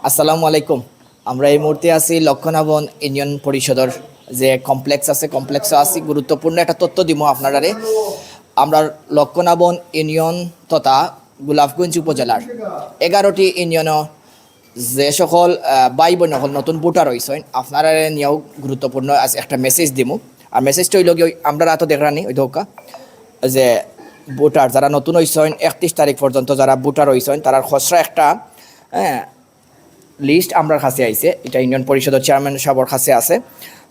আসসালামু আলাইকুম। আমরা এই মুহূর্তে আছি লক্ষণাবন ইউনিয়ন পরিষদের যে কমপ্লেক্স আছে, কমপ্লেক্সে আছি। গুরুত্বপূর্ণ একটা তথ্য দিব আপনারারে। আমরা লক্ষণাবন ইউনিয়ন তথা গোলাপগঞ্জ উপজেলার 11টি ইউনিয়নও যে সকল ভাই বোন সকল নতুন ভোটার হয়েছেন, আপনারা নিয়েও গুরুত্বপূর্ণ আজ একটা মেসেজ দিব। আর মেসেজটা হইল গিয়ে আমরা রাতও দেখরানি ওই ধোকা যে ভোটার যারা নতুন হয়েছেন 31 তারিখ পর্যন্ত যারা ভোটার হয়েছেন তার খসড়া একটা লিস্ট আমরার কাছে আইছে। এটা ইউনিয়ন পরিষদের চেয়ারম্যান সাহেবের কাছে আছে।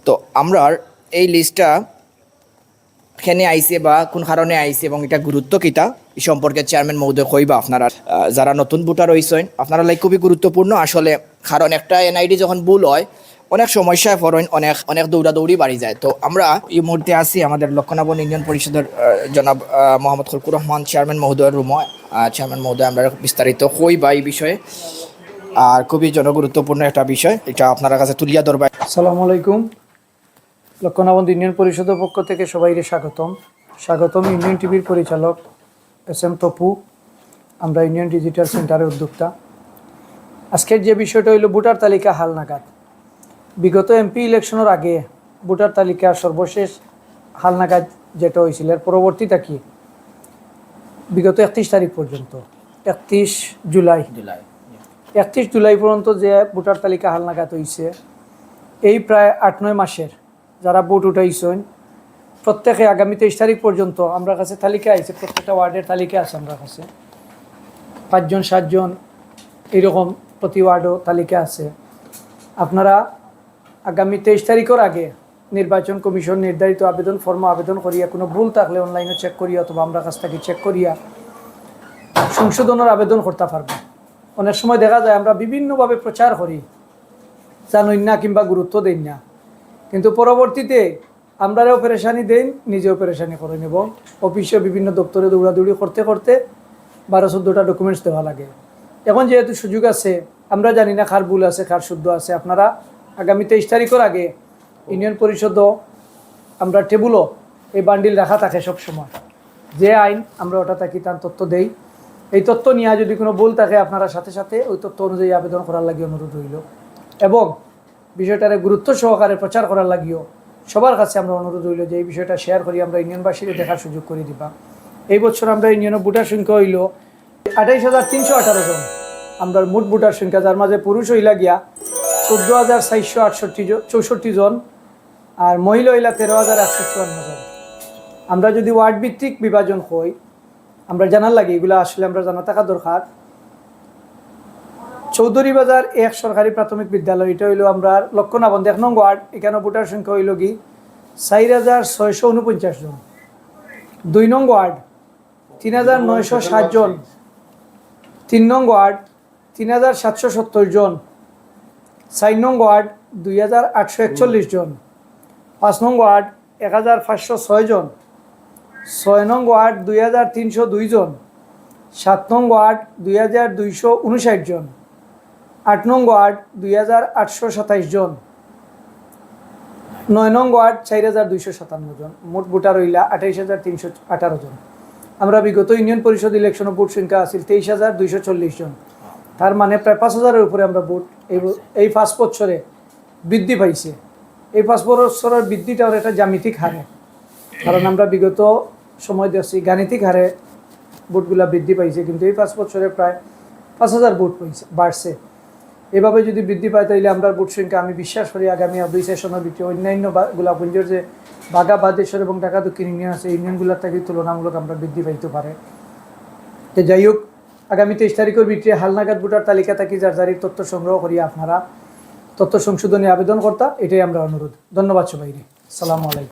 তো আমরার এই লিস্টটা কেনে আইছে বা কোন কারণে আইছে এবং এটা গুরুত্ব কিতা এই সম্পর্কে চেয়ারম্যান মহোদয় কইবা। আপনারা যারা নতুন ভোটার হইছেন আপনারা লাই খুবই গুরুত্বপূর্ণ আসলে, কারণ একটা এনআইডি যখন ভুল হয় অনেক সমস্যায় পড়েন, অনেক দৌড়াদৌড়ি বাড়ি যায়। তো আমরা এই মুহূর্তে আছি আমাদের লক্ষণাবন ইউনিয়ন পরিষদের জনাব মোহাম্মদ খলকুর রহমান চেয়ারম্যান মহোদয়ের রুমে। চেয়ারম্যান মহোদয় আমরা বিস্তারিত কইবা এই বিষয়ে, আর খুবই জনগুরুত্বপূর্ণ একটা বিষয়, এটা আপনার কাছে তুলিয়া ধরবা। আসসালামু আলাইকুম। লক্ষণাবন ইউনিয়ন পরিষদের পক্ষ থেকে সবাইকে স্বাগতম। ইউনিয়ন টিভির পরিচালক SM তপু, আমরা ইউনিয়ন ডিজিটাল সেন্টারের উদ্যোক্তা। আজকের যে বিষয়টা হইল ভোটার তালিকা হালনাগাদ। বিগত MP ইলেকশনের আগে ভোটার তালিকা সর্বশেষ হালনাগাদ যেটা হয়েছিল, এর পরবর্তীটা কি বিগত 31 তারিখ পর্যন্ত 31 জুলাই পর্যন্ত যে ভোটার তালিকা হালনাগাদ হয়েছে, এই প্রায় 8-9 মাসের যারা ভোট উঠাইছেন প্রত্যেকে আগামী 23 তারিখ পর্যন্ত আমরা কাছে তালিকা আছে, প্রত্যেকটা ওয়ার্ডের তালিকা আছে আমরা কাছে, 5জন 7জন এরকম প্রতি ওয়ার্ডও তালিকা আছে। আপনারা আগামী 23 তারিখের আগে নির্বাচন কমিশন নির্ধারিত আবেদন ফর্মে আবেদন করিয়া কোনো ভুল থাকলে অনলাইনে চেক করিয়া অথবা আমরা কাছ থেকে চেক করিয়া সংশোধনের আবেদন করতে পারবো। অনেক সময় দেখা যায় আমরা বিভিন্নভাবে প্রচার করি, জানুন না কিংবা গুরুত্ব দেন না, কিন্তু পরবর্তীতে আমরাও পেরেশানি দেন, নিজেও পেরেশানি করে নেব। অফিসে বিভিন্ন দপ্তরে দৌড়াদৌড়ি করতে করতে 12-14টা ডকুমেন্টস দেওয়া লাগে। এখন যেহেতু সুযোগ আছে, আমরা জানি না কার ভুল আছে কার শুদ্ধ আছে, আপনারা আগামী 23 তারিখের আগে ইউনিয়ন পরিষদও আমরা টেবুলও এই বান্ডিল রাখা থাকে সবসময়, যে আইন আমরা ওটা থাকি তার তথ্য দেই। এই তথ্য নিয়ে যদি কোনো ভুল থাকে আপনারা সাথে সাথে ওই তথ্য অনুযায়ী আবেদন করার লাগে অনুরোধ রইল, এবং বিষয়টারে গুরুত্ব সহকারে প্রচার করার লাগিও সবার কাছে আমরা অনুরোধ রইল যে এই বিষয়টা শেয়ার করি, আমরা ইউনিয়নবাসীকে দেখার সুযোগ করে দিবা। এই বছর আমরা ইউনিয়নের ভোটার সংখ্যা হইল 28,318 জন। আমরা মোট ভোটার সংখ্যা, যার মাঝে পুরুষ হইলা গিয়া 14,464 জন আর মহিলা হইলা 13,154 জন। আমরা যদি ওয়ার্ড ভিত্তিক বিভাজন হই, আমরা জানার লাগে এগুলো আসলে আমরা জানা থাকা দরকার। চৌধুরী বাজার 1 সরকারি প্রাথমিক বিদ্যালয়, এটা হইল আমরা লক্ষণাবন 1 নং ওয়ার্ড, এখানে ভোটার সংখ্যা হইল কি 4,649 জন। 2 নং ওয়ার্ড 3,960 জন। 3 নং ওয়ার্ড 3,770 জন। 4 নং ওয়ার্ড 2,841 জন। 5 নং ওয়ার্ড 1,506 জন। 6 নং ওয়ার্ড 2,302 জন। 7 নং ওয়ার্ড 2,259 জন। 8 নং ওয়ার্ড 2,827 জন। 9 নং ওয়ার্ড 4,257 জন। মোট ভোটার হইলা 28,318 জন। আমরা বিগত ইউনিয়ন পরিষদ ইলেকশনে ভোট সংখ্যা আছিল 23,240 জন। তার মানে প্রায় 5,000-এর উপরে আমরা ভোট এই 5 বছরে বৃদ্ধি পাইছে। এই 5 বছরের বৃদ্ধিটা একটা জ্যামিতিক হারে, কারণ আমরা বিগত সময় দেখছি গাণিতিক হারে ভোটগুলা বৃদ্ধি পাইছে, কিন্তু এই 5 বছরে প্রায় 5,000 ভোট বাড়ছে। এভাবে যদি বৃদ্ধি পায় তাহলে আমরা ভোট সংখ্যা, আমি বিশ্বাস করি আগামী 2 সেশনের ভিতরে অন্যান্য গোলাপগঞ্জের যে বাঘা বাদেশ্বর এবং ঢাকা দক্ষিণ ইউনিয়ন আছে, ইউনিয়নগুলোর থেকে তুলনামূলক আমরা বৃদ্ধি পাইতে পারে। তো যাই হোক, আগামী 23 তারিখের ভিতরে হালনাগাদ ভোটার তালিকা থেকে যার তথ্য সংগ্রহ করি আপনারা তথ্য সংশোধনী আবেদন করতা, এটাই আমরা অনুরোধ। ধন্যবাদ সবাইকে। আসসালামু আলাইকুম।